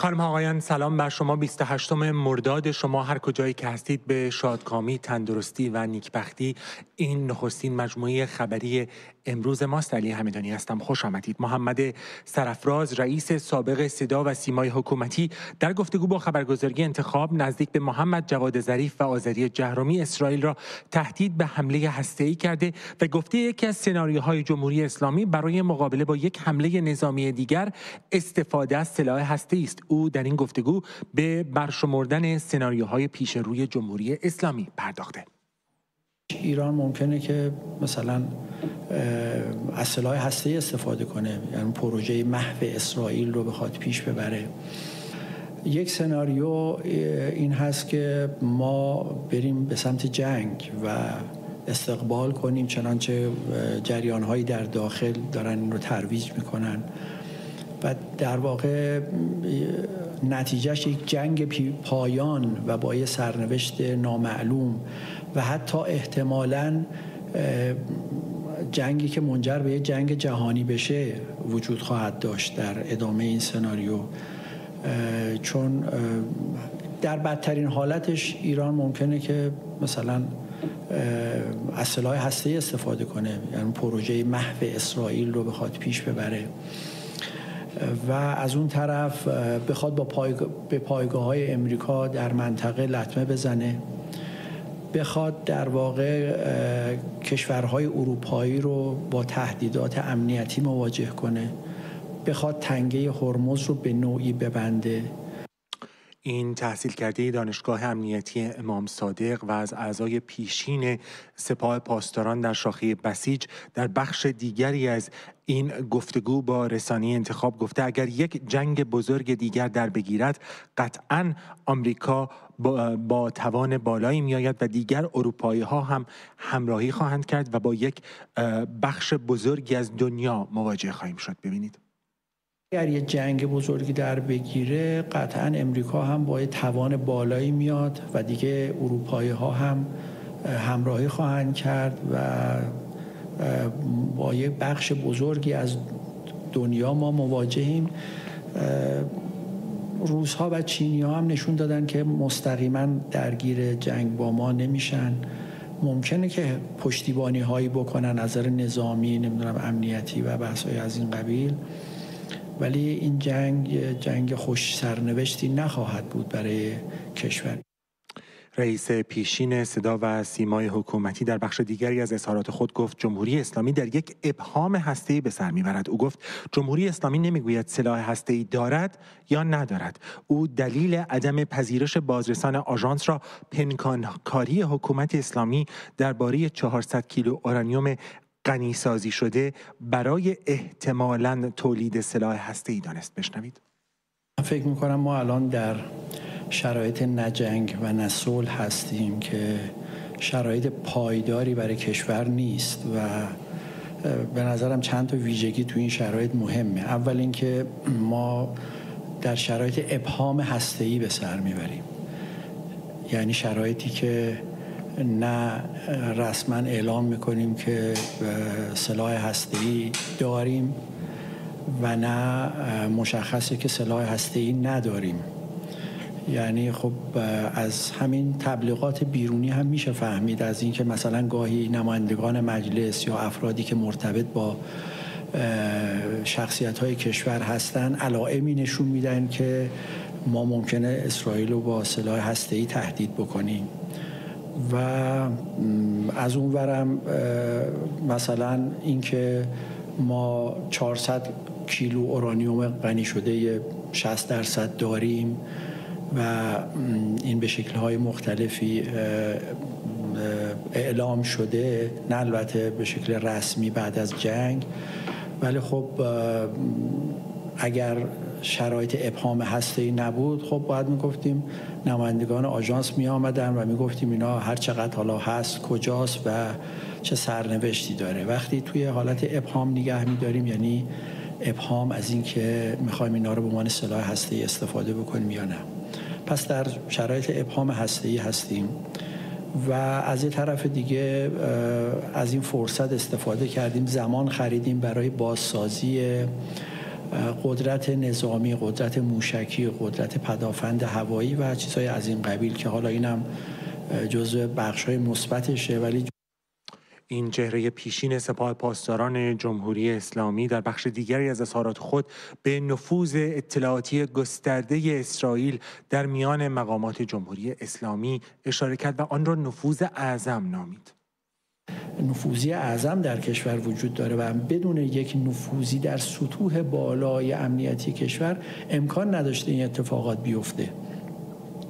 خانم ها آقایان، سلام بر شما. 28 مرداد شما هر کجایی که هستید به شادکامی، تندرستی و نیکبختی. این نخستین مجموعه خبری امروز ماست. علی همدانی هستم، خوش آمدید. محمد سرافراز، رئیس سابق صدا و سیمای حکومتی، در گفتگو با خبرگزاری انتخاب نزدیک به محمد جواد ظریف و آذری جهرمی اسرائیل را تهدید به حمله هسته‌ای کرده و گفته یکی از سناریوهای جمهوری اسلامی برای مقابله با یک حمله نظامی دیگر استفاده از سلاح هسته‌ای است. او در این گفتگو به برشمردن سناریوهای پیش روی جمهوری اسلامی پرداخته. ایران ممکنه که مثلا از سلاح هسته‌ای استفاده کنه، یعنی پروژه محو اسرائیل رو بخواد پیش ببره. یک سناریو این هست که ما بریم به سمت جنگ و استقبال کنیم، چنانچه جریان‌هایی در داخل دارن این رو ترویج میکنن و در واقع نتیجهش یک جنگ پایان و با یه سرنوشت نامعلوم و حتی احتمالاً جنگی که منجر به یک جنگ جهانی بشه وجود خواهد داشت در ادامه این سناریو، چون در بدترین حالتش ایران ممکنه که مثلا از سلاح هسته‌ای استفاده کنه، یعنی پروژه محو اسرائیل رو بخواد پیش ببره و از اون طرف بخواد به پایگاه‌های امریکا در منطقه لطمه بزنه، بخواد در واقع کشورهای اروپایی رو با تهدیدات امنیتی مواجه کنه، بخواد تنگه هرمز رو به نوعی ببنده. این تحصیل کرده دانشگاه امنیتی امام صادق و از اعضای پیشین سپاه پاسداران در شاخه بسیج در بخش دیگری از این گفتگو با رسانه انتخاب گفته اگر یک جنگ بزرگ دیگر در بگیرد قطعاً آمریکا با توان بالایی میآید و دیگر اروپایی ها هم همراهی خواهند کرد و با یک بخش بزرگی از دنیا مواجه خواهیم شد. ببینید، اگر یه جنگ بزرگی در بگیره قطعاً امریکا هم با توان بالایی میاد و دیگه اروپایی ها هم همراهی خواهند کرد و با یه بخش بزرگی از دنیا ما مواجهیم. روس‌ها و چینی‌ها هم نشون دادن که مستقیما درگیر جنگ با ما نمیشن. ممکنه که پشتیبانی هایی بکنن از نظر نظامی، نمیدونم امنیتی و بحث‌های از این قبیل، ولی این جنگ خوش سرنوشتی نخواهد بود برای کشور. رئیس پیشین صدا و سیمای حکومتی در بخش دیگری از اظهارات خود گفت جمهوری اسلامی در یک ابهام هسته‌ای به سر میبرد. او گفت جمهوری اسلامی نمیگوید سلاح هسته‌ای دارد یا ندارد. او دلیل عدم پذیرش بازرسان آژانس را پنهانکاری حکومت اسلامی درباره 400 کیلو اورانیوم غنیسازی شده برای احتمالاً تولید سلاح هسته‌ای دانست. بشنوید. فکر می‌کنم ما الان در شرایط نه جنگ و نه صلح هستیم که شرایط پایداری برای کشور نیست و به نظرم چند تا ویژگی تو این شرایط مهمه. اول اینکه ما در شرایط ابهام هسته‌ای به سر میبریم، یعنی شرایطی که نه رسما اعلام میکنیم که سلاح هسته‌ای داریم و نه مشخصه که سلاح هسته‌ای نداریم. یعنی خب از همین تبلیغات بیرونی هم میشه فهمید، از اینکه مثلا گاهی نمایندگان مجلس یا افرادی که مرتبط با شخصیت‌های کشور هستن علائمی نشون میدن که ما ممکنه اسرائیل رو با سلاح هسته‌ای تهدید بکنیم و از اون ورم مثلا اینکه ما 400 کیلو اورانیوم غنی شده 60% داریم و این به شکل‌های مختلفی اعلام شده، نه البته به شکل رسمی بعد از جنگ، ولی خب اگر شرایط ابهام هسته‌ای نبود خب باید میگفتیم نمایندگان آژانس می آمدن و میگفتیم اینا هر چقدر حالا هست کجاست و چه سرنوشتی داره. وقتی توی حالت ابهام نگه می‌داریم یعنی ابهام از این که می‌خوایم اینا رو به عنوان سلاح هسته‌ای استفاده بکنیم یا نه. پس در شرایط ابهام هسته‌ای هستیم و از یه طرف دیگه از این فرصت استفاده کردیم، زمان خریدیم برای بازسازی قدرت نظامی، قدرت موشکی، قدرت پدافند هوایی و چیزهای از این قبیل که حالا اینم جزء بخش‌های مثبتشه. ولی این چهره پیشین سپاه پاسداران جمهوری اسلامی در بخش دیگری از اظهارات خود به نفوذ اطلاعاتی گسترده اسرائیل در میان مقامات جمهوری اسلامی اشاره کرد و آن را نفوذ اعظم نامید. نفوذی اعظم در کشور وجود داره و بدون یک نفوذی در سطوح بالای امنیتی کشور امکان نداشته این اتفاقات بیفته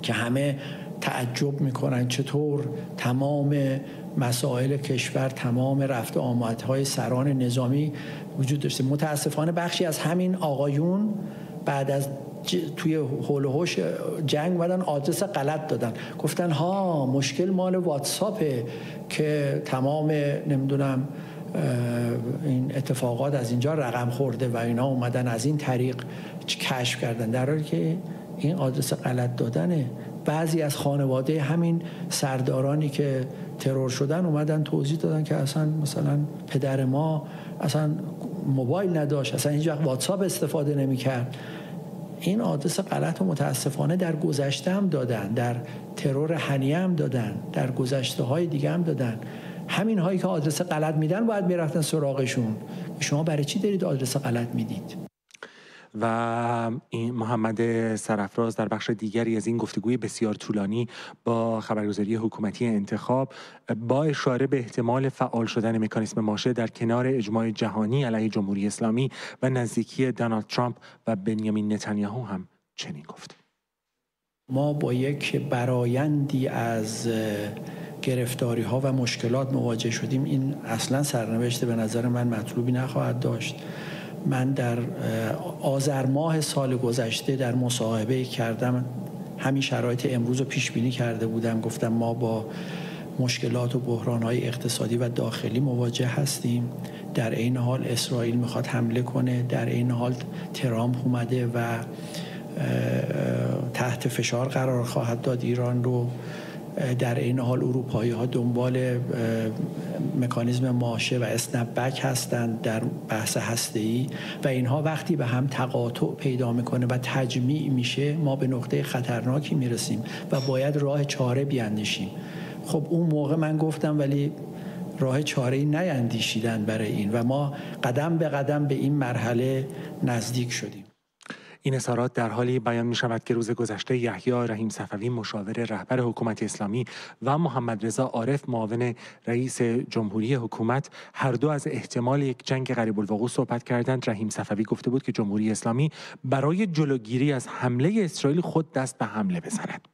که همه تعجب میکنن چطور تمام مسائل کشور، تمام رفت آمدهای سران نظامی وجود داشته. متاسفانه بخشی از همین آقایون بعد از توی هول و هوش جنگ اومدن آدرس غلط دادن، گفتن ها مشکل مال واتساپه که تمام نمیدونم این اتفاقات از اینجا رقم خورده و اینا اومدن از این طریق کشف کردن، در حالی که این آدرس غلط دادنه. بعضی از خانواده همین سردارانی که ترور شدن اومدن توضیح دادن که اصلا مثلا پدر ما اصلا موبایل نداشت، اصلا هیچ وقت واتساپ استفاده نمی‌کرد. این آدرس غلط رو متاسفانه در گذشته هم دادن، در ترور هنیه هم دادن، در گذشته‌های دیگه هم دادن. همین هایی که آدرس غلط میدن باید میرفتن سراغشون. شما برای چی دارید آدرس غلط میدید؟ و این محمد سرافراز در بخش دیگری از این گفتگوی بسیار طولانی با خبرگزاری حکومتی انتخاب با اشاره به احتمال فعال شدن مکانیسم ماشه در کنار اجماع جهانی علیه جمهوری اسلامی و نزدیکی دونالد ترامپ و بنیامین نتانیاهو هم چنین گفت: ما با یک برایندی از گرفتاری ها و مشکلات مواجه شدیم. این اصلا سرنوشت به نظر من مطلوبی نخواهد داشت. من در آذر ماه سال گذشته در مصاحبه کردم همین شرایط امروز رو پیش بینی کرده بودم، گفتم ما با مشکلات و بحران‌های اقتصادی و داخلی مواجه هستیم، در این حال اسرائیل میخواد حمله کنه، در این حال ترامپ اومده و تحت فشار قرار خواهد داد ایران رو، در این حال اروپایی‌ها دنبال مکانیزم ماشه و اسنپ بک هستند در بحث هسته‌ای و اینها وقتی به هم تقاطع پیدا میکنه و تجمیع میشه ما به نقطه خطرناکی میرسیم و باید راه چاره بیاندیشیم. خب اون موقع من گفتم ولی راه چاره‌ای نیندیشیدن برای این و ما قدم به قدم به این مرحله نزدیک شدیم. این اظهارات در حالی بیان می شود که روز گذشته یحیی رحیم صفوی مشاور رهبر حکومت اسلامی و محمد رضا عارف معاون رئیس جمهوری حکومت هر دو از احتمال یک جنگ قریب الوقوع صحبت کردند. رحیم صفوی گفته بود که جمهوری اسلامی برای جلوگیری از حمله اسرائیل خود دست به حمله بزند.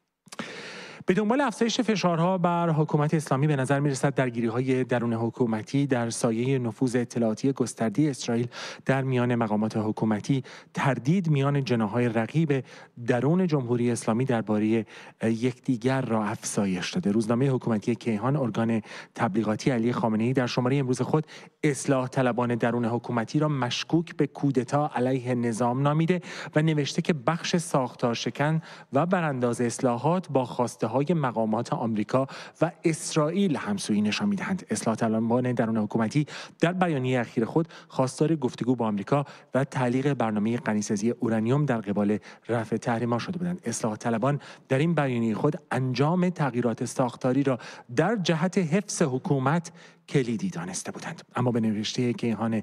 به دنبال افزایش فشارها بر حکومت اسلامی به نظر می‌رسد درگیری‌های درون حکومتی در سایه نفوذ اطلاعاتی گسترده اسرائیل در میان مقامات حکومتی، تردید میان جناح‌های رقیب درون جمهوری اسلامی درباره یکدیگر را افزایش داده. روزنامه حکومتی کیهان، ارگان تبلیغاتی علی خامنه‌ای، در شماره امروز خود اصلاح طلبان درون حکومتی را مشکوک به کودتا علیه نظام نامیده و نوشته که بخش ساختارشکن و برانداز اصلاحات با خواسته‌های مقامات آمریکا و اسرائیل همسویی نشان می‌دهند. اصلاح طلبان درون حکومتی در بیانیه اخیر خود خواستار گفتگو با آمریکا و تعلیق برنامه غنیسازی اورانیوم در قبال رفع تحریم‌ها شده بودند. اصلاح طلبان در این بیانیه خود انجام تغییرات ساختاری را در جهت حفظ حکومت کلیدی دانسته بودند. اما به نوشته کیهان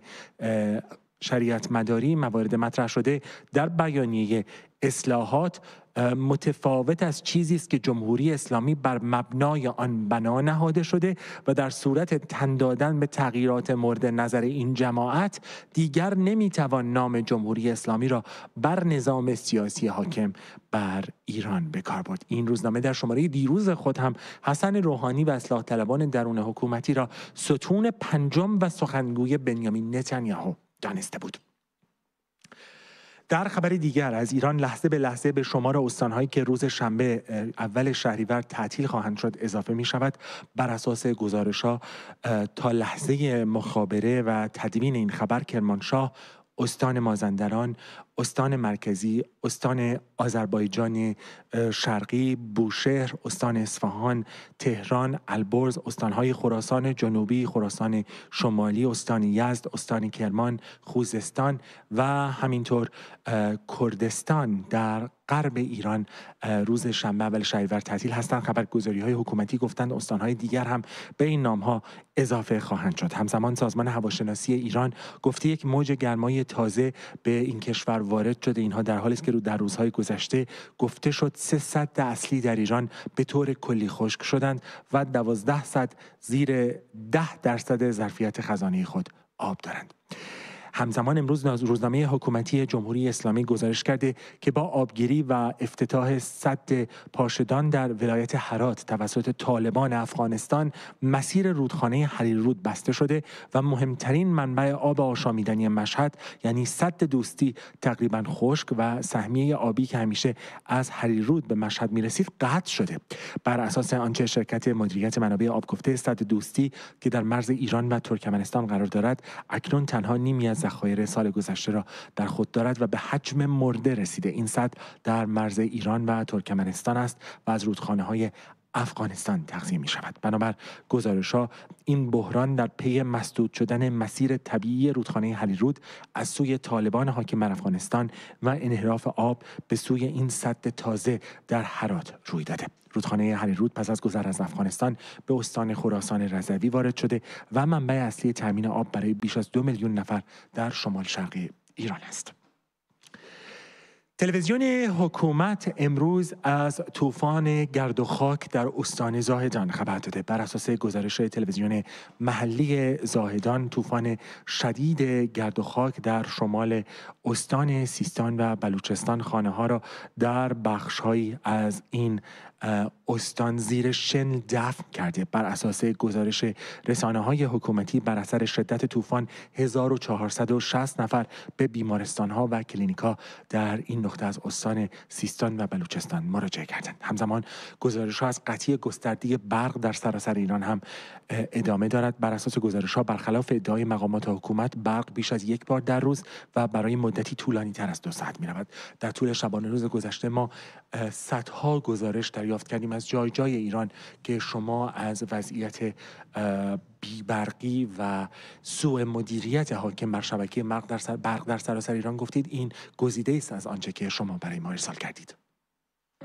شریعت مداری موارد مطرح شده در بیانیه اصلاحات متفاوت از چیزی است که جمهوری اسلامی بر مبنای آن بنا نهاده شده و در صورت تن دادن به تغییرات مورد نظر این جماعت دیگر نمیتوان نام جمهوری اسلامی را بر نظام سیاسی حاکم بر ایران به کار برد. این روزنامه در شماره دیروز خود هم حسن روحانی و اصلاح طلبان درون حکومتی را ستون پنجم و سخنگوی بنیامین نتانیاهو دانسته بود. در خبر دیگر از ایران، لحظه به لحظه به شمار استان‌هایی که روز شنبه اول شهریور تعطیل خواهند شد اضافه می شود. بر اساس گزارش‌ها تا لحظه مخابره و تدوین این خبر، کرمانشاه، استان مازندران، استان مرکزی، استان آذربایجان شرقی، بوشهر، استان اصفهان، تهران، البرز، استانهای خراسان جنوبی، خراسان شمالی، استان یزد، استان کرمان، خوزستان و همینطور کردستان در غرب ایران روز شنبه اول شهریور تعطیل هستند. خبرگزاری‌های حکومتی گفتند استان‌های دیگر هم به این نام‌ها اضافه خواهند شد. همزمان سازمان هواشناسی ایران گفته یک موج گرمای تازه به این کشور وارد شده. اینها در حالی است که در روزهای گذشته گفته شد 3 سد اصلی در ایران به طور کلی خشک شدند و 12 سد زیر 10% ظرفیت خزانه خود آب دارند. همزمان امروز روزنامه حکومتی جمهوری اسلامی گزارش کرده که با آبگیری و افتتاح سد پاشدان در ولایت هرات توسط طالبان افغانستان مسیر رودخانه حریرود بسته شده و مهمترین منبع آب آشامیدنی مشهد یعنی سد دوستی تقریبا خشک و سهمیه آبی که همیشه از حریرود به مشهد میرسید قطع شده. بر اساس آنچه شرکت مدیریت منابع آب گفته، سد دوستی که در مرز ایران و ترکمنستان قرار دارد اکنون تنها نیمی از ذخایر سال گذشته را در خود دارد و به حجم مرده رسیده. این سد در مرز ایران و ترکمنستان است و از رودخانه‌های افغانستان تغذیه می شود. بنابر گزارش‌ها این بحران در پی مسدود شدن مسیر طبیعی رودخانه حریرود از سوی طالبان حاکم بر افغانستان و انحراف آب به سوی این سد تازه در هرات روی داده. رودخانه حریرود پس از گذر از افغانستان به استان خراسان رضوی وارد شده و منبع اصلی تامین آب برای بیش از 2 میلیون نفر در شمال شرقی ایران است. تلویزیون حکومت امروز از طوفان گرد و خاک در استان زاهدان خبر داده. بر اساس گزارش تلویزیون محلی زاهدان، طوفان شدید گرد و خاک در شمال استان سیستان و بلوچستان خانه‌ها را در بخش‌هایی از این استان زیر شن دفن کرده. بر اساس گزارش رسانه‌های حکومتی بر اثر شدت طوفان 1460 نفر به بیمارستان‌ها و کلینیک‌ها در این نقطه از استان سیستان و بلوچستان مراجعه کردند. همزمان گزارش‌ها از قطعی گسترده برق در سراسر ایران هم ادامه دارد. بر اساس گزارش‌ها برخلاف ادعای مقامات حکومت برق بیش از یک بار در روز و برای مدتی طولانی‌تر از 2 ساعت می‌رود. در طول شبانه روز گذشته ما صدها گزارش دریافت کردیم از جای جای ایران که شما از وضعیت بی‌برقی و سوء مدیریت حاکم بر شبکه برق در سراسر ایران گفتید. این گزیده است از آنچه که شما برای ما ارسال کردید.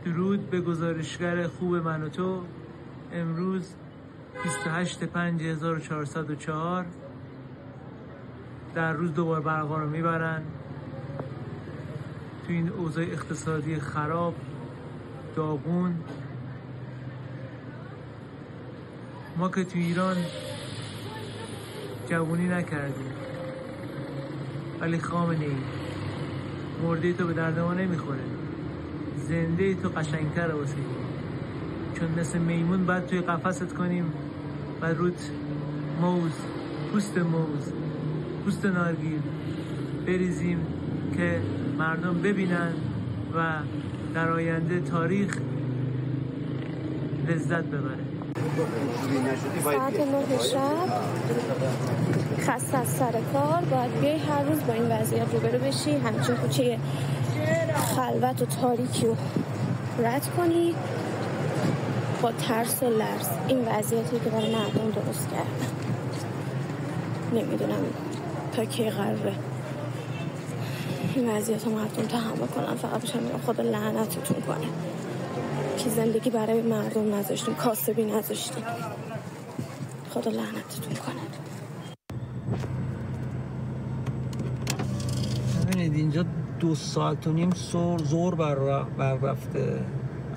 درود به گزارشگر خوب من و تو. امروز 28/5/1404 در روز دوباره برق رو میبرن. تو این اوضاع اقتصادی خراب، داغون، ما که تو ایران جوونی نکردیم، ولی خامنه‌ای مرده تو به درد ما نمیخوره، زنده تو قشنگتره واسه، چون مثل میمون باید توی قفست کنیم و روت موز، پوست نارگیل بریزیم که مردم ببینن و در آینده تاریخ لذت ببره. ساعت 9 شب خسته از سر کار باید بیای هر روز با این وضعیت روبرو بشی، همچین کوچه خلوت و تاریکی رو رد کنی با ترس و لرز. این وضعیتی که برای مردم درست کرد، نمیدونم تا کی قراره این وضعیت رو مردم تحمل کنن. فقط بشم میگم خدا لعنتتون کنه که زندگی برای مردم نذاشتیم، کاسبی نذاشتیم. خدا لعنتتون کنه. ببینید اینجا 2.5 ساعت زور بر رفته،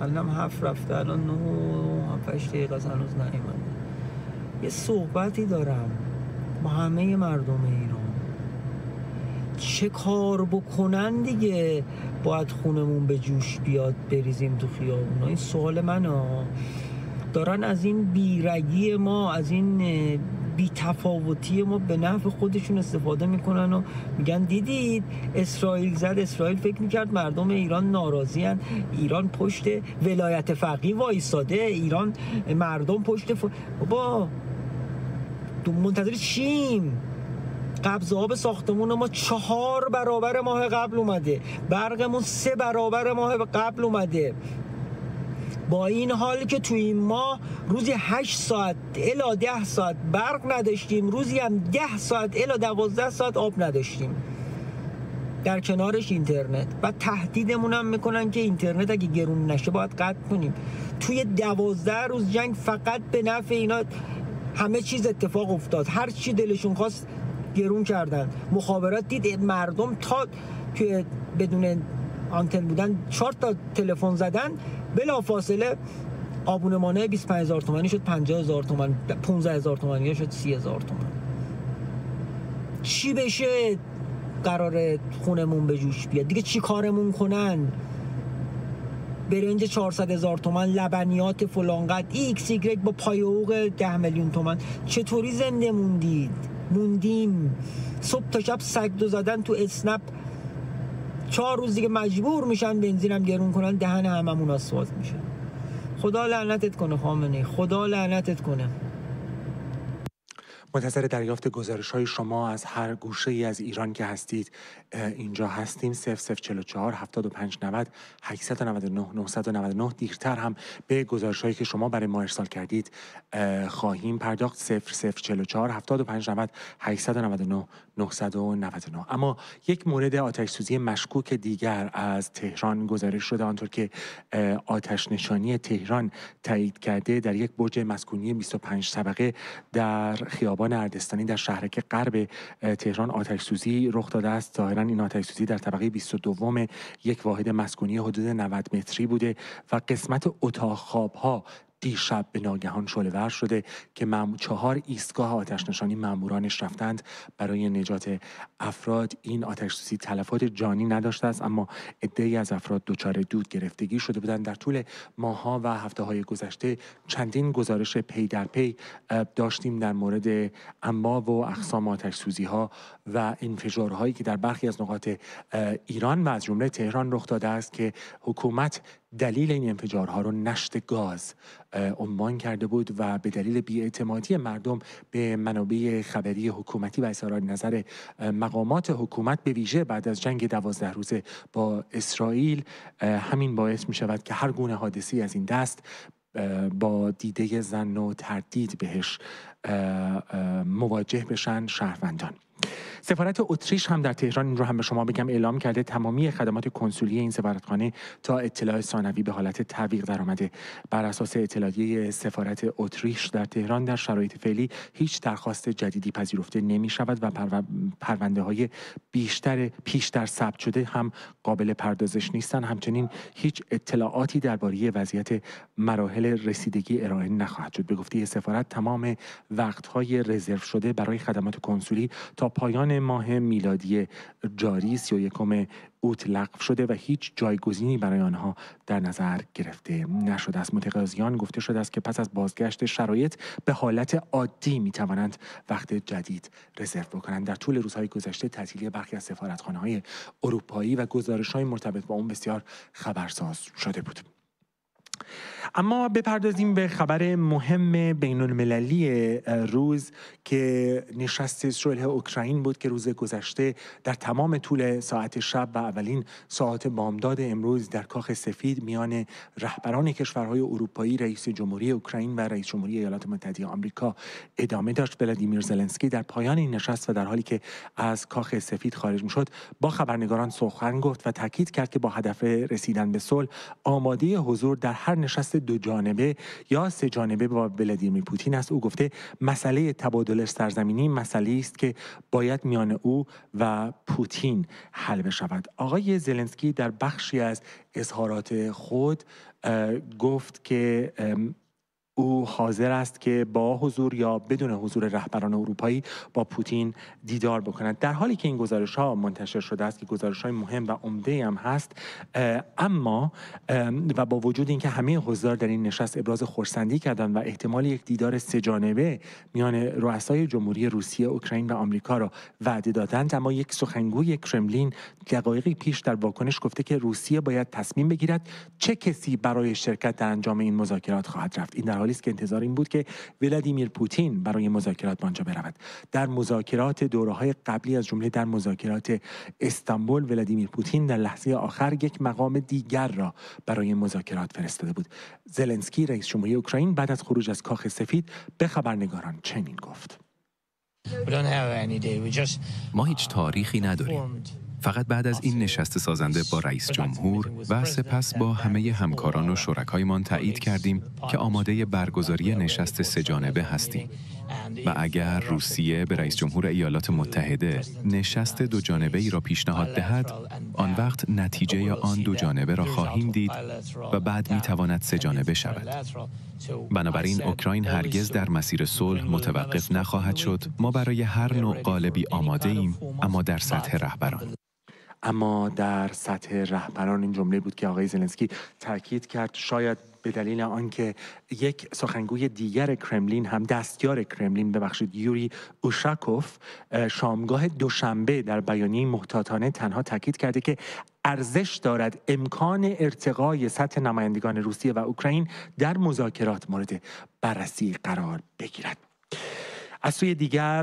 الان 7 رفته، الان 9-8 دقیقه هنوز نیومده. یه صحبتی دارم با همه مردم ایران، چه کار بکنن دیگه باید خونمون به جوش بیاد بریزیم تو خیابونا؟ این سوال منه. دارن از این بیرگی ما، از این بی‌تفاوتی ما به نفع خودشون استفاده میکنن و میگن دیدید اسرائیل زد، اسرائیل فکر میکرد مردم ایران ناراضی هن، ایران پشت ولایت فقیه وایساده، ایران مردم پشت بابا منتظر چیم؟ قبض آب ساختمون ما 4 برابر ماه قبل اومده، برقمون 3 برابر ماه قبل اومده. با این حال که توی این ماه روزی 8 ساعت الی 10 ساعت برق نداشتیم، روزی هم 10 ساعت الی 12 ساعت آب نداشتیم، در کنارش اینترنت. و تهدیدمون هم میکنن که اینترنت اگه گرون نشه باید قطع کنیم. توی 12 روز جنگ فقط به نفع اینا همه چیز اتفاق افتاد، هر چی دلشون خواست گرون کردن. مخابرات دید مردم تا توی بدون آنتن بودن 4 تا تلفن زدن، بلا فاصله آبونه مانع 25000 تومانی شد 50000 تومان، 15000 تومانی شد 30000 تومان. چی بشه قراره خونمون به جوش بیاد دیگه؟ چی کارمون کنن؟ برنج 400,000 تومان، لبنیات فلانقدر، ایکس ایگرگ با پای حقوق 10 میلیون تومان. چطوری زنده موندیم؟ صبح تا شب سگدو زدن تو اسنپ. 4 روز دیگه مجبور میشن بنزینم گرون کنن، دهن هممون آسفالت میشه. خدا لعنتت کنه خامنه‌ای، خدا لعنتت کنه. منتظر دریافت گزارش‌های شما از هر گوشه‌ای از ایران که هستید. اینجا هستیم. 0044 7590 899 999. دیرتر هم به گزارش‌هایی که شما برای ما ارسال کردید خواهیم پرداخت. 0044 7590 899 999. اما یک مورد آتش‌سوزی مشکوک دیگر از تهران گزارش شده، آنطور که آتش نشانی تهران تایید کرده. در یک برج مسکونی 25 طبقه در خیابان اردستانی در شهرک غرب تهران آتش‌سوزی رخ داده است. ظاهراً این آتش‌سوزی در طبقه 22 یک واحد مسکونی حدود 90 متری بوده و قسمت اتاق خواب‌ها دیشب به ناگهان شعله‌ور شده که 4 ایستگاه آتش‌نشانی مامورانش رفتند برای نجات افراد. این آتش‌سوزی تلفات جانی نداشته است، اما عده‌ای از افراد دچار دود گرفتگی شده بودند. در طول ماه‌ها و هفته‌های گذشته چندین گزارش پی در پی داشتیم در مورد انواع و اقسام آتش‌سوزی‌ها و انفجارهایی که در برخی از نقاط ایران و از جمله تهران رخ داده است که حکومت دلیل این انفجارها رو نشت گاز عنوان کرده بود و به دلیل بی‌اعتمادی مردم به منابع خبری حکومتی و اظهار نظر مقامات حکومت، به ویژه بعد از جنگ 12 روزه با اسرائیل، همین باعث می شود که هر گونه حادثه‌ای از این دست با دیده ظن و تردید بهش مواجه بشن شهروندان. سفارت اتریش هم در تهران، این رو هم به شما بگم، اعلام کرده تمامی خدمات کنسولی این سفارتخانه تا اطلاع ثانوی به حالت تعویق درآمده. بر اساس اطلاعیه سفارت اتریش در تهران، در شرایط فعلی هیچ درخواست جدیدی پذیرفته نمی شود و پرونده های پیشتر ثبت شده هم قابل پردازش نیستند. همچنین هیچ اطلاعاتی درباره وضعیت مراحل رسیدگی ارائه نخواهد شد. به گفته سفارت تمام وقت‌های رزرو شده برای خدمات کنسولی تا پایان ماه میلادی جاری 31 اوت لغو شده و هیچ جایگزینی برای آنها در نظر گرفته نشده است. متقاضیان گفته شده است که پس از بازگشت شرایط به حالت عادی می توانند وقت جدید رزرو بکنند. در طول روزهای گذشته تعطیلی برخی از سفارتخانه‌های اروپایی و گزارش‌های مرتبط با اون بسیار خبرساز شده بود. اما بپردازیم به خبر مهم بین‌المللی روز که نشست صلح اوکراین بود که روز گذشته در تمام طول ساعت شب و اولین ساعات بامداد امروز در کاخ سفید میان رهبران کشورهای اروپایی، رئیس جمهوری اوکراین و رئیس جمهوری ایالات متحده آمریکا ادامه داشت. ولادیمیر زلنسکی در پایان این نشست و در حالی که از کاخ سفید خارج می‌شد با خبرنگاران سخن گفت و تاکید کرد که با هدف رسیدن به صلح آماده حضور در هر نشست دو جانبه یا سه جانبه با ولادیمیر پوتین است. او گفته مسئله تبادل سرزمینی مسئله است که باید میان او و پوتین حل بشود. آقای زلنسکی در بخشی از اظهارات خود گفت که او حاضر است که با حضور یا بدون حضور رهبران اروپایی با پوتین دیدار بکند. در حالی که این گزارش‌ها منتشر شده است که گزارش‌های مهم و عمده هم هست، اما و با وجود اینکه همه حضار در این نشست ابراز خرسندی کردند و احتمال یک دیدار سه جانبه میان رؤسای جمهوری روسیه، اوکراین و آمریکا را وعده دادند، اما یک سخنگوی کرملین دقایقی پیش در واکنش گفته که روسیه باید تصمیم بگیرد چه کسی برای شرکت در انجام این مذاکرات خواهد رفت. این در حالی است که انتظار این بود که ولادیمیر پوتین برای مذاکرات به آنجا برود. در مذاکرات دوره‌های قبلی از جمله در مذاکرات استانبول، ولادیمیر پوتین در لحظه آخر یک مقام دیگر را برای مذاکرات فرستاده بود. زلنسکی رئیس جمهوری اوکراین بعد از خروج از کاخ سفید به خبرنگاران چنین گفت: ما هیچ تاریخی نداریم. فقط بعد از این نشست سازنده با رئیس جمهور و سپس با همه همکاران و شرکایمان تایید کردیم که آماده برگزاری نشست سه‌جانبه هستیم. و اگر روسیه به رئیس جمهور ایالات متحده نشست دوجانبه‌ای را پیشنهاد دهد، آن وقت نتیجه آن دوجانبه را خواهیم دید و بعد می‌تواند سه‌جانبه شود. بنابراین اوکراین هرگز در مسیر صلح متوقف نخواهد شد. ما برای هر نوع قالبی آماده ایم، اما در سطح رهبران. اما در سطح رهبران این جمله بود که آقای زلنسکی تاکید کرد، شاید به دلیل آنکه یک سخنگوی دیگر کرملین هم دستیار کرملین ببخشید یوری اوشاکوف شامگاه دوشنبه در بیانیه محتاطانه تنها تاکید کرده که ارزش دارد امکان ارتقای سطح نمایندگان روسیه و اوکراین در مذاکرات مورد بررسی قرار بگیرد. از سوی دیگر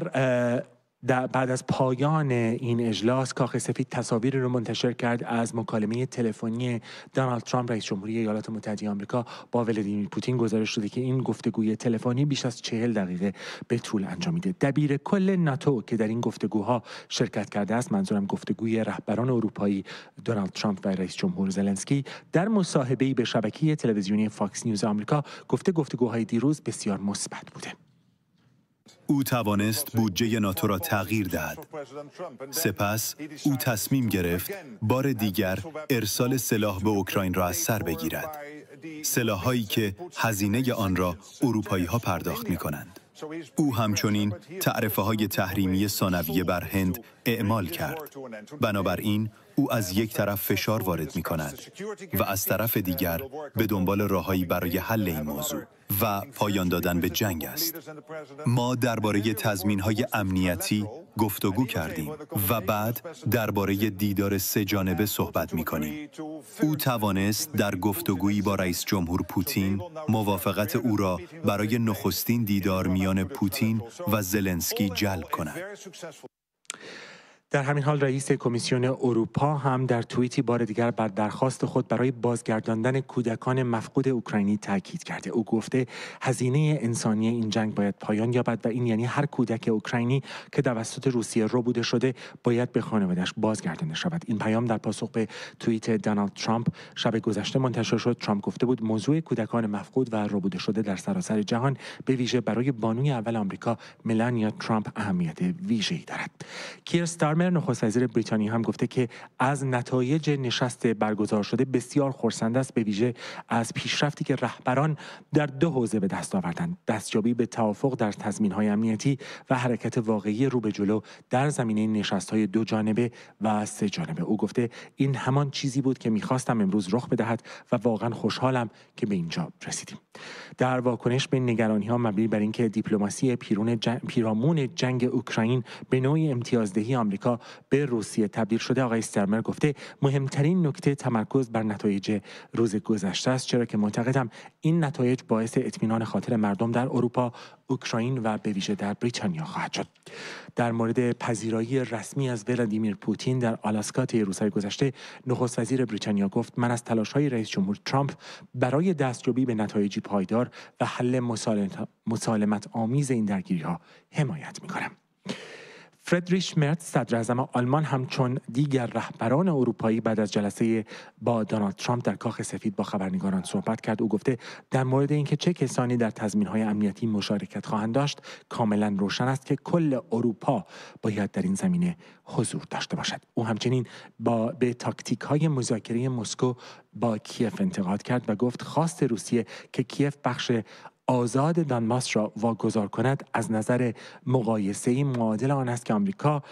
بعد از پایان این اجلاس کاخ سفید تصاویری رو منتشر کرد از مکالمه تلفنی دونالد ترامپ رئیس جمهوری ایالات متحده آمریکا با ولادیمیر پوتین. گزارش شده که این گفتگوی تلفنی بیش از 40 دقیقه به طول انجامیده. دبیر کل ناتو که در این گفتگوها شرکت کرده است، منظورم گفتگوی رهبران اروپایی دونالد ترامپ و رئیس جمهور زلنسکی، در مصاحبه‌ای به شبکه تلویزیونی فاکس نیوز آمریکا گفته گفتگوهای دیروز بسیار مثبت بوده. او توانست بودجه ناتو را تغییر دهد. سپس او تصمیم گرفت بار دیگر ارسال سلاح به اوکراین را از سر بگیرد. سلاح‌هایی که هزینه آن را اروپایی‌ها پرداخت می‌کنند. او همچنین تعرفه‌های تحریمی ثانویه بر هند اعمال کرد. بنابراین او از یک طرف فشار وارد می‌کند و از طرف دیگر به دنبال راههایی برای حل این موضوع و پایان دادن به جنگ است. ما درباره تضمین‌های امنیتی گفتگو کردیم و بعد درباره دیدار سه‌جانبه صحبت می‌کنیم. او توانست در گفتگویی با رئیس جمهور پوتین موافقت او را برای نخستین دیدار میان پوتین و زلنسکی جلب کند. در همین حال رئیس کمیسیون اروپا هم در توییتی بار دیگر بر درخواست خود برای بازگرداندن کودکان مفقود اوکراینی تاکید کرده. او گفته هزینه انسانی این جنگ باید پایان یابد و این یعنی هر کودک اوکراینی که توسط روسیه ربوده شده باید به خانواده‌اش بازگردانده شود. این پیام در پاسخ به توییت دونالد ترامپ شب گذشته منتشر شد. ترامپ گفته بود موضوع کودکان مفقود و ربوده شده در سراسر جهان به ویژه برای بانوی اول آمریکا ملانیا ترامپ اهمیت ویژه‌ای دارد. کیر استارمر نخست وزیر بریتانیا هم گفته که از نتایج نشست برگزار شده بسیار خرسند است، به ویژه از پیشرفتی که رهبران در دو حوزه به دست آوردند: دستیابی به توافق در تضمین‌های امنیتی و حرکت واقعی رو به جلو در زمینه نشست‌های دو جانبه و سه جانبه. او گفته این همان چیزی بود که می‌خواستم امروز رخ بدهد و واقعا خوشحالم که به اینجا رسیدیم. در واکنش به نگرانی‌ها مبنی بر اینکه دیپلماسی پیرامون جنگ اوکراین به نوعی امتیازدهی آمریکا به روسیه تبدیل شده، آقای استرمر گفته مهمترین نکته تمرکز بر نتایج روز گذشته است، چرا که معتقدم این نتایج باعث اطمینان خاطر مردم در اروپا، اوکراین و به ویژه در بریتانیا خواهد شد. در مورد پذیرایی رسمی از ولادیمیر پوتین در آلاسکا طی روزهای گذشته، نخست وزیر بریتانیا گفت من از تلاش‌های رئیس جمهور ترامپ برای دستیابی به نتایجی پایدار و حل مسالمت آمیز این درگیری‌ها حمایت می‌کنم. فردریش مرتز صدر اعظم آلمان همچون دیگر رهبران اروپایی بعد از جلسه با دونالد ترامپ در کاخ سفید با خبرنگاران صحبت کرد. او گفته در مورد اینکه چه کسانی در تضمین‌های امنیتی مشارکت خواهند داشت کاملا روشن است که کل اروپا باید در این زمینه حضور داشته باشد. او همچنین به تاکتیک‌های مذاکره مسکو با کیف انتقاد کرد و گفت خواست روسیه که کیف بخش آزاد دانباس را واگذار کند از نظر مقایسه‌ای معادل آن است که آمریکا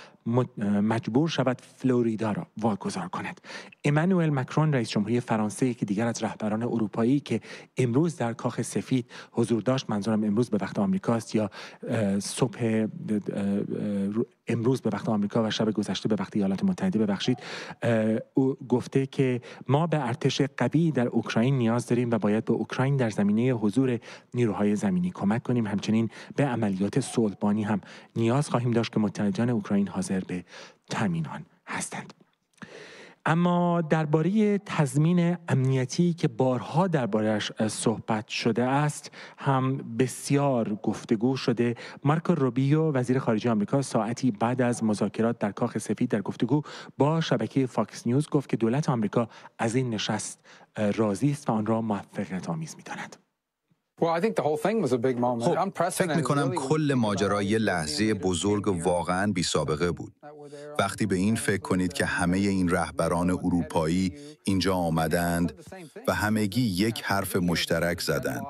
مجبور شود فلوریدا را واگذار کند. امانوئل مکرون رئیس جمهوری فرانسه، یکی دیگر از رهبران اروپایی که امروز در کاخ سفید حضور داشت، منظورم امروز به وقت آمریکاست یا صبح امروز به وقت آمریکا و شب گذشته به وقت ایالات متحده ببخشید، او گفته که ما به ارتش قوی در اوکراین نیاز داریم و باید به اوکراین در زمینه حضور نیروهای زمینی کمک کنیم. همچنین به عملیات صلحبانی هم نیاز خواهیم داشت که متحدان اوکراین حاضر به تامین آن هستند. اما درباره تضمین امنیتی که بارها درباره‌اش صحبت شده است هم بسیار گفتگو شده. مارکو روبیو وزیر خارجه آمریکا ساعتی بعد از مذاکرات در کاخ سفید در گفتگو با شبکه فاکس نیوز گفت که دولت آمریکا از این نشست راضی است و آن را موفقیت‌آمیز می‌داند. فکر می‌کنم کل ماجرا یه لحظه بزرگ و واقعاً بی سابقه بود. وقتی به این فکر کنید که همه این رهبران اروپایی اینجا آمدند و همگی یک حرف مشترک زدند،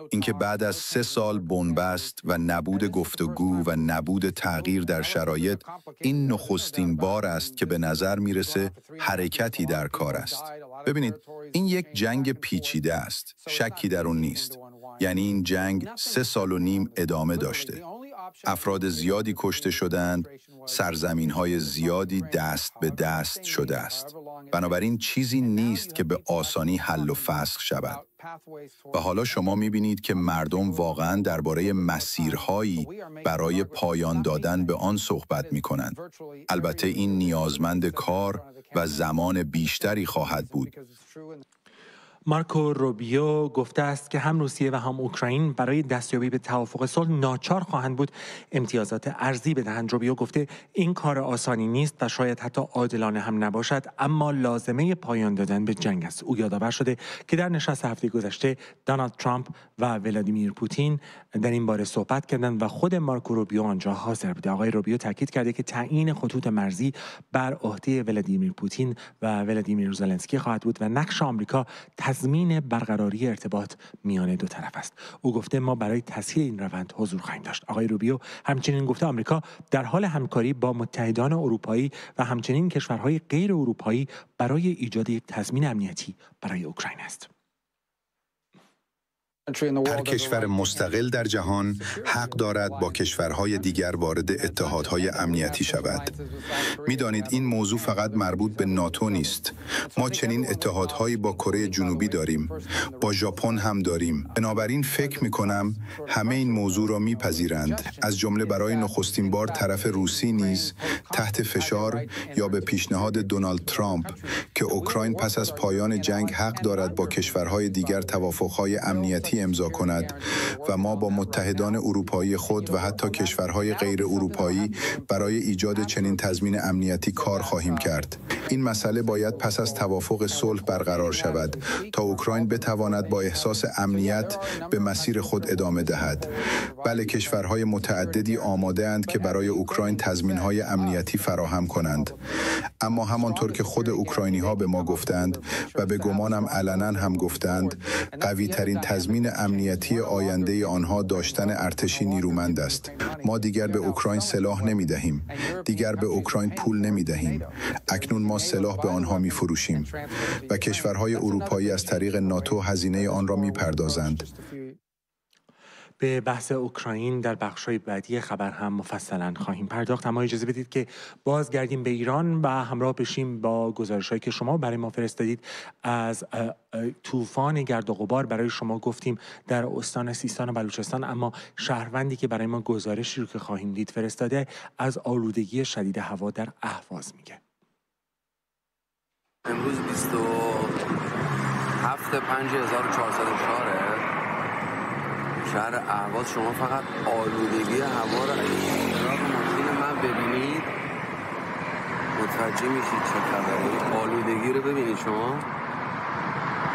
اینکه بعد از 3 سال بنبست و نبود گفتگو و نبود تغییر در شرایط، این نخستین بار است که به نظر میرسه حرکتی در کار است. ببینید، این یک جنگ پیچیده است، شکی در اون نیست. یعنی این جنگ 3.5 سال ادامه داشته. افراد زیادی کشته شدند، سرزمین‌های زیادی دست به دست شده است. بنابراین چیزی نیست که به آسانی حل و فسخ شود. و حالا شما می‌بینید که مردم واقعاً درباره مسیرهایی برای پایان دادن به آن صحبت می‌کنند. البته این نیازمند کار و زمان بیشتری خواهد بود. مارکو روبیو گفته است که هم روسیه و هم اوکراین برای دستیابی به توافق صلح ناچار خواهند بود امتیازات ارزی بدهند. روبیو گفته این کار آسانی نیست و شاید حتی عادلانه هم نباشد، اما لازمه پایان دادن به جنگ است. او یادآور شده که در نشست هفته گذشته دونالد ترامپ و ولادیمیر پوتین در این باره صحبت کردند و خود مارکو روبیو آنجا حاضر بوده. آقای روبیو تاکید کرده که تعیین خطوط مرزی بر عهده ولادیمیر پوتین و ولادیمیر زلنسکی خواهد بود و نقش آمریکا تضمین برقراری ارتباط میان دو طرف است. او گفته ما برای تسهیل این روند حضور خواهیم داشت. آقای روبیو همچنین گفته آمریکا در حال همکاری با متحدان اروپایی و همچنین کشورهای غیر اروپایی برای ایجاد یک تضمین امنیتی برای اوکراین است. هر کشور مستقل در جهان حق دارد با کشورهای دیگر وارد اتحادهای امنیتی شود. می‌دانید این موضوع فقط مربوط به ناتو نیست. ما چنین اتحادهایی با کره جنوبی داریم، با ژاپن هم داریم. بنابراین فکر می‌کنم همه این موضوع را می‌پذیرند، از جمله برای نخستین بار طرف روسی نیز تحت فشار یا به پیشنهاد دونالد ترامپ که اوکراین پس از پایان جنگ حق دارد با کشورهای دیگر توافق‌های امنیتی امضا کند و ما با متحدان اروپایی خود و حتی کشورهای غیر اروپایی برای ایجاد چنین تضمین امنیتی کار خواهیم کرد. این مسئله باید پس از توافق صلح برقرار شود تا اوکراین بتواند با احساس امنیت به مسیر خود ادامه دهد. بله، کشورهای متعددی آماده اند که برای اوکراین تضمین‌های امنیتی فراهم کنند، اما همانطور که خود اوکراینی‌ها به ما گفتند و به گمانم علنا هم گفتند، قوی‌ترین تضمین امنیتی آینده آنها داشتن ارتشی نیرومند است. ما دیگر به اوکراین سلاح نمی‌دهیم، دیگر به اوکراین پول نمی‌دهیم. اکنون ما سلاح به آنها می‌فروشیم و کشورهای اروپایی از طریق ناتو هزینه آن را می‌پردازند. به بحث اوکراین در بخش‌های بعدی خبر هم مفصلاً خواهیم پرداخت، اما اجازه بدید که بازگردیم به ایران و همراه بشیم با گزارش‌هایی که شما برای ما فرستادید. از طوفان گرد و غبار برای شما گفتیم در استان سیستان و بلوچستان، اما شهروندی که برای ما گزارشی رو که خواهیم دید فرستاده از آلودگی شدید هوا در اهواز میگه. امروز 27/5/1404 شهر اهواز. شما فقط آلودگی هوا را اگه اشتراک ماشین من ببینید متوجه میشید چه خبره. آلودگی رو ببینید شما،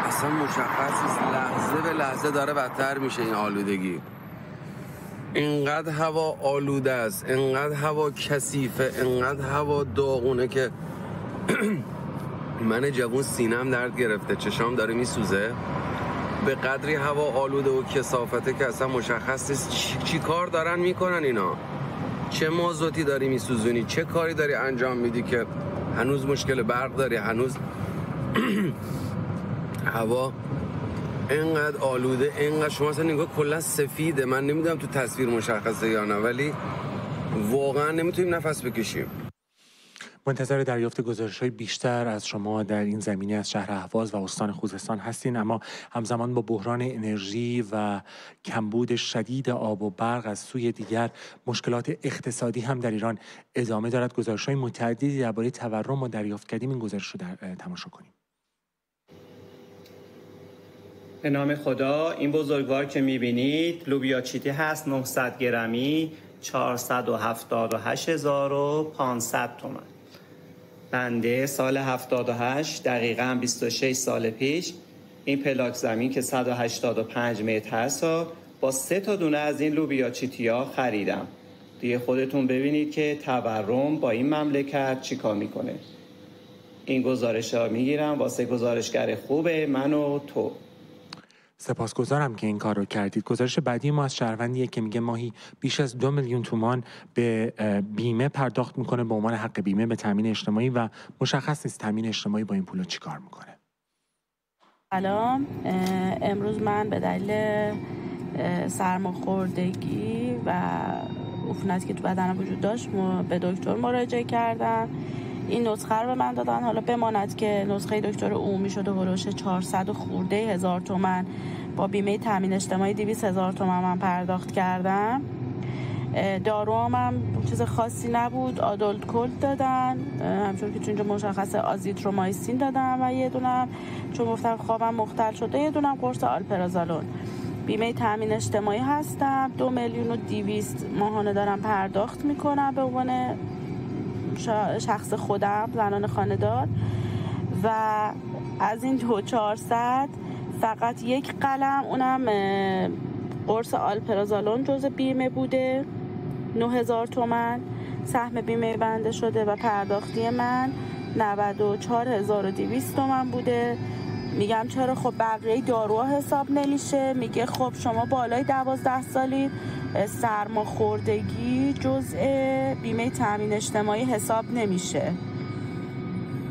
اصلا مشخص نیست، لحظه به لحظه داره بدتر میشه این آلودگی. اینقدر هوا آلوده است، اینقدر هوا کثیفه، اینقدر هوا داغونه که من جوون سینم درد گرفته، چشام داره میسوزه. به قدری هوا آلوده و کثافته که اصلا مشخص نیست چی کار دارن میکنن اینا. چه مازوتی داری میسوزونی، چه کاری داری انجام میدی که هنوز مشکل برق داری، هنوز هوا اینقدر آلوده، اینقدر شما اصلا نگاه کلا سفیده. من نمیدونم تو تصویر مشخصه یا نه، ولی واقعا نمیتونیم نفس بکشیم. منتظر دریافت گزارش‌های بیشتر از شما در این زمینه از شهر اهواز و استان خوزستان هستین، اما همزمان با بحران انرژی و کمبود شدید آب و برق از سوی دیگر مشکلات اقتصادی هم در ایران ادامه دارد. گزارش‌های متعددی درباره تورم ما دریافت کردیم، این گزارش رو تماشا کنیم. به نام خدا، این بزرگوار که می‌بینید لوبیا چیتی هست، 900 گرمی، 478,500 تومان. بنده سال 78 دقیقاً 26 سال پیش این پلاک زمین که 185 متر هست با 3 تا دونه از این لوبیا چیتی‌ها خریدم. دیگه خودتون ببینید که تورم با این مملکت چیکار میکنه. این گزارش‌ها میگیرم واسه گزارشگر خوبه من و تو. سپاسگزارم که این کار رو کردید. گزارش بعدی ما از شهروندیه که میگه ماهی بیش از 2 میلیون تومان به بیمه پرداخت میکنه به عنوان حق بیمه به تامین اجتماعی و مشخص نیست تامین اجتماعی با این پولا چیکار میکنه. سلام، امروز من به دلیل سرماخوردگی و عفونتی که تو بدنم وجود داشت به دکتر مراجعه کردم. این نسخه رو به من دادن. حالا بماند که نسخه دکتر عمومی شده هلوش 400 خورده هزار تومان با بیمه تامین اجتماعی 200,000 تومان من پرداخت کردم. داروام هم چیز خاصی نبود. آدولت کلد دادن، همچون که تو اینجا مشخصه آزیترومایسین دادن و یه دونم چون گفتم خوابم مختل شده یه دونم قرص آلپرازالون. بیمه تامین اجتماعی هستم. 2,200,000 ماهانه دارم پرداخت میکنم به عنوان شخص خودم، زنان خانه‌دار، و از این 2,400 فقط یک قلم، اونم قرص آلپرازالون جزء بیمه بوده، 9,000 تومان سهم بیمه بنده شده و پرداختی من 94,200 تومان بوده. میگم چرا؟ خب بقیه داروها حساب نمیشه. میگه خب شما بالای 12 سالی، سرماخوردگی جزء بیمه تامین اجتماعی حساب نمیشه.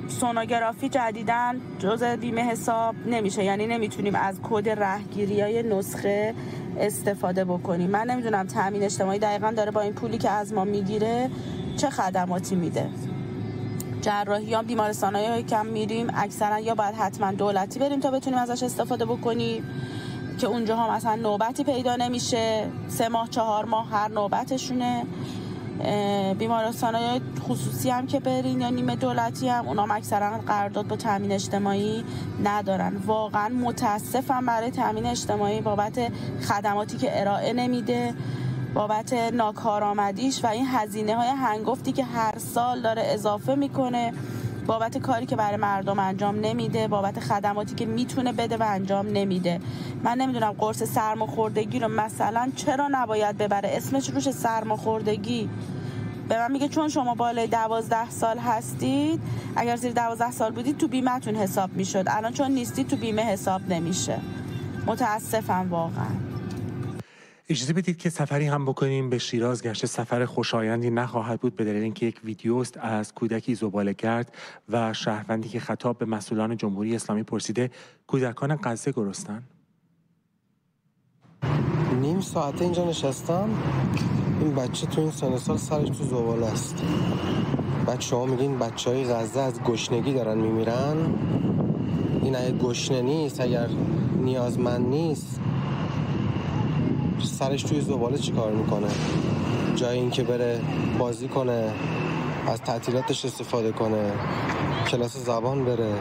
سونوگرافی جدیداً جزء بیمه حساب نمیشه، یعنی نمیتونیم از کد رهگیری‌های نسخه استفاده بکنیم. من نمیدونم تامین اجتماعی دقیقاً داره با این پولی که از ما میگیره چه خدماتی میده. جراحی ها بیمارستان‌های کم میریم اکثرا یا باید حتما دولتی بریم تا بتونیم ازش استفاده بکنیم که اونجاها مثلا نوبتی پیدا نمیشه، 3 ماه 4 ماه هر نوبتشونه. بیمارستان‌های خصوصی هم که برین یا نیمه دولتی هم اونام اکثرا قرارداد با تامین اجتماعی ندارن. واقعا متاسفم برای تامین اجتماعی بابت خدماتی که ارائه نمیده، بابت ناکارآمدیش و این هزینه‌های هنگفتی که هر سال داره اضافه میکنه، بابت کاری که برای مردم انجام نمیده، بابت خدماتی که میتونه بده و انجام نمیده. من نمیدونم قرص سرماخوردگی رو مثلا چرا نباید ببره، اسمش روش سرماخوردگی. به من میگه چون شما بالای 12 سال هستید، اگر زیر 12 سال بودید تو بیمه‌تون حساب میشد، الان چون نیستید تو بیمه حساب نمیشه. متاسفم واقعا. اجازه بدید که سفری هم بکنیم به شیراز. گشت سفر خوشایندی نخواهد بود به دلیل اینکه یک ویدیوست از کودکی زباله‌گرد و شهروندی که خطاب به مسئولان جمهوری اسلامی پرسیده کودکان غزه گرسنن. نیم ساعته اینجا نشستم، این بچه تو این سن سال سرش تو زباله است. بعد شما میگین بچهای غزه از گشنگی دارن میمیرن. این اگه گشنه نیست، اگر نیازمند نیست، سرش توی زباله چی کار میکنه؟ جای این که بره بازی کنه، از تعطیلاتش استفاده کنه، کلاس زبان بره.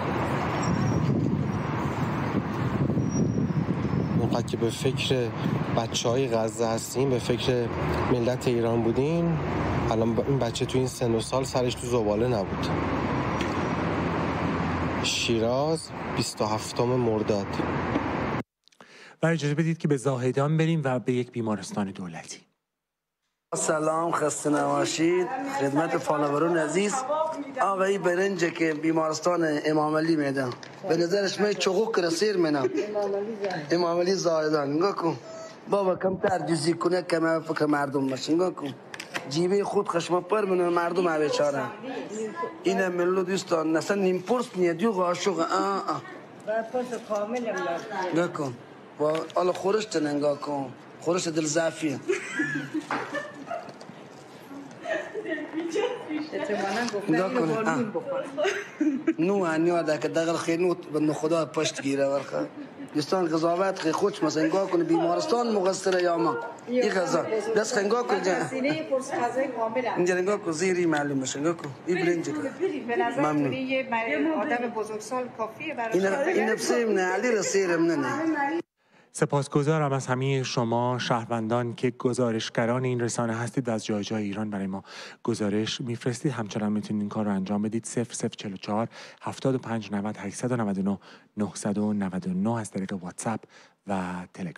اونقدر که به فکر بچه‌های غزه هستیم، به فکر ملت ایران بودین، الان این بچه توی این سن و سال سرش تو زباله نبود. شیراز 27 مرداد. و اجازه بدید که به زاهدان بریم و به یک بیمارستان دولتی. سلام، خسته نباشید. خدمت فالووران عزیز، آقای برنج که بیمارستان امام علی میدن، به نظرش من چقوق رسیر منم. امام علی زاهدان نگاه کن بابا، کم ترجیزی کنه که فکر مردم باشه. نگاه کن جیبه خود خشم پر منو مردم ها بیچاره. این ملو دوستان اصلا نیم پرس نیدیو غاشق بعد پرس کامل نگاه کن با حالا خورشت نگاه کن، خورشت دل زعفیه. نگاه کنه نو انیاده که دقل خیلی نو خدا پشت گیره ورخه دوستان قضاوت خیلی خوش مثلا نگاه کنه بیمارستان مقصره یا ما این قضا دست نگاه کنه اینجا نگاه کنه زیری معلوم بشه نگاه کنه این برنج ممنون آدم بزرگسال کافیه برای این نفسه من علی رسیرم نه سپاسگزارم از همه شما شهروندان که گزارشگران این رسانه هستید و از جای جای ایران برای ما گزارش میفرستید. همچنان میتونید این کار رو انجام بدید. 0044 75 90 899 999 از طریق واتساپ و تلگرام.